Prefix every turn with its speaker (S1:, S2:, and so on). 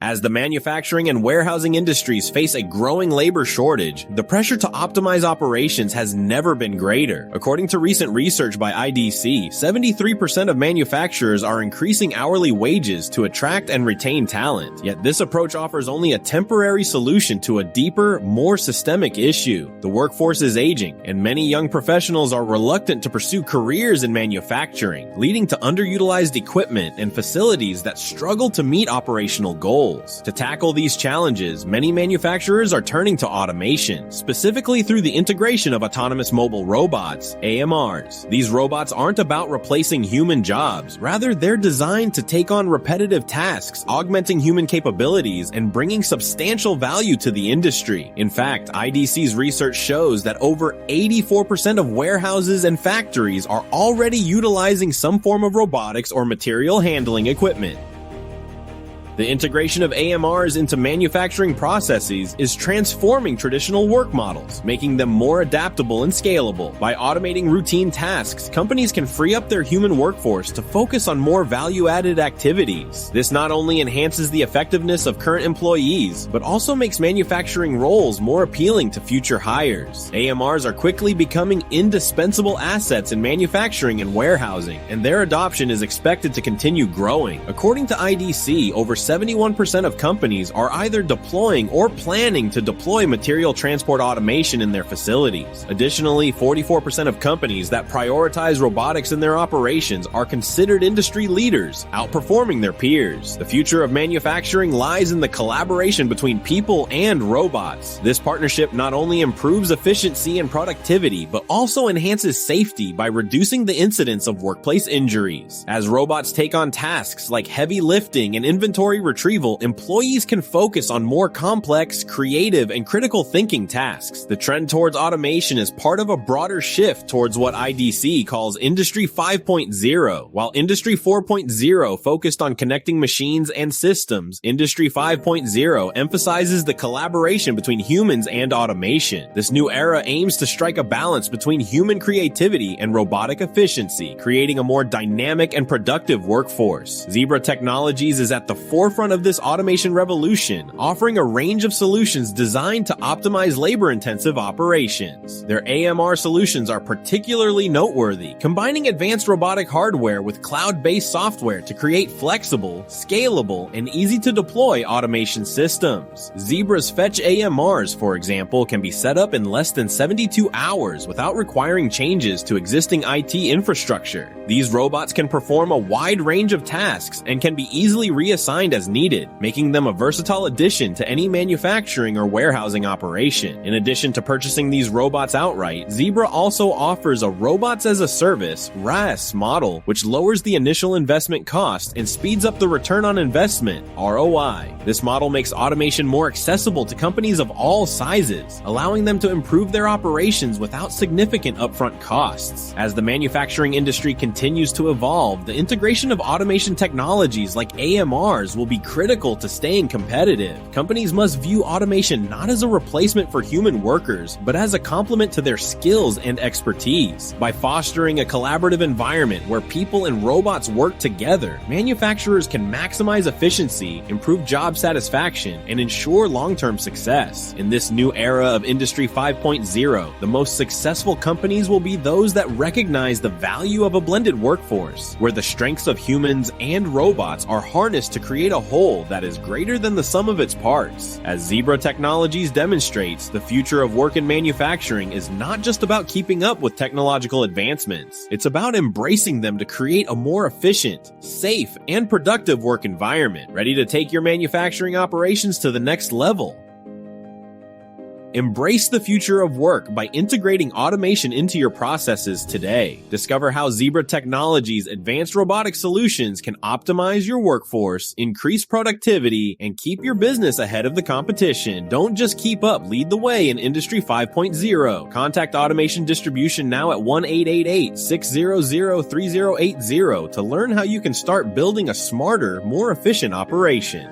S1: As the manufacturing and warehousing industries face a growing labor shortage, the pressure to optimize operations has never been greater. According to recent research by IDC, 73% of manufacturers are increasing hourly wages to attract and retain talent. Yet this approach offers only a temporary solution to a deeper, more systemic issue. The workforce is aging, and many young professionals are reluctant to pursue careers in manufacturing, leading to underutilized equipment and facilities that struggle to meet operational goals. To tackle these challenges, many manufacturers are turning to automation, specifically through the integration of autonomous mobile robots, AMRs. These robots aren't about replacing human jobs. Rather, they're designed to take on repetitive tasks, augmenting human capabilities and bringing substantial value to the industry. In fact, IDC's research shows that over 84% of warehouses and factories are already utilizing some form of robotics or material handling equipment. The integration of AMRs into manufacturing processes is transforming traditional work models, making them more adaptable and scalable. By automating routine tasks, companies can free up their human workforce to focus on more value-added activities. This not only enhances the effectiveness of current employees, but also makes manufacturing roles more appealing to future hires. AMRs are quickly becoming indispensable assets in manufacturing and warehousing, and their adoption is expected to continue growing. According to IDC, over 71% of companies are either deploying or planning to deploy material transport automation in their facilities. Additionally, 44% of companies that prioritize robotics in their operations are considered industry leaders, outperforming their peers. The future of manufacturing lies in the collaboration between people and robots. This partnership not only improves efficiency and productivity, but also enhances safety by reducing the incidence of workplace injuries. As robots take on tasks like heavy lifting and inventory retrieval, employees can focus on more complex, creative, and critical thinking tasks. The trend towards automation is part of a broader shift towards what IDC calls Industry 5.0. While Industry 4.0 focused on connecting machines and systems, Industry 5.0 emphasizes the collaboration between humans and automation. This new era aims to strike a balance between human creativity and robotic efficiency, creating a more dynamic and productive workforce. Zebra Technologies is at the forefront of this automation revolution, offering a range of solutions designed to optimize labor-intensive operations. Their AMR solutions are particularly noteworthy, combining advanced robotic hardware with cloud-based software to create flexible, scalable, and easy-to-deploy automation systems. Zebra's Fetch AMRs, for example, can be set up in less than 72 hours without requiring changes to existing IT infrastructure. These robots can perform a wide range of tasks and can be easily reassigned as needed, making them a versatile addition to any manufacturing or warehousing operation. In addition to purchasing these robots outright, Zebra also offers a Robots as a Service (RaaS) model, which lowers the initial investment cost and speeds up the return on investment (ROI). This model makes automation more accessible to companies of all sizes, allowing them to improve their operations without significant upfront costs. As the manufacturing industry continues to evolve, the integration of automation technologies like AMRs will be critical to staying competitive. Companies must view automation not as a replacement for human workers, but as a complement to their skills and expertise. By fostering a collaborative environment where people and robots work together, manufacturers can maximize efficiency, improve job satisfaction, and ensure long-term success. In this new era of Industry 5.0, the most successful companies will be those that recognize the value of a blended workforce, where the strengths of humans and robots are harnessed to create a whole that is greater than the sum of its parts. As Zebra Technologies demonstrates, the future of work in manufacturing is not just about keeping up with technological advancements. It's about embracing them to create a more efficient, safe, and productive work environment, ready to take your manufacturing operations to the next level. Embrace the future of work by integrating automation into your processes today. Discover how Zebra Technologies' advanced robotic solutions can optimize your workforce, increase productivity, and keep your business ahead of the competition. Don't just keep up, lead the way in Industry 5.0. Contact Automation Distribution now at 1-888-600-3080 to learn how you can start building a smarter, more efficient operation.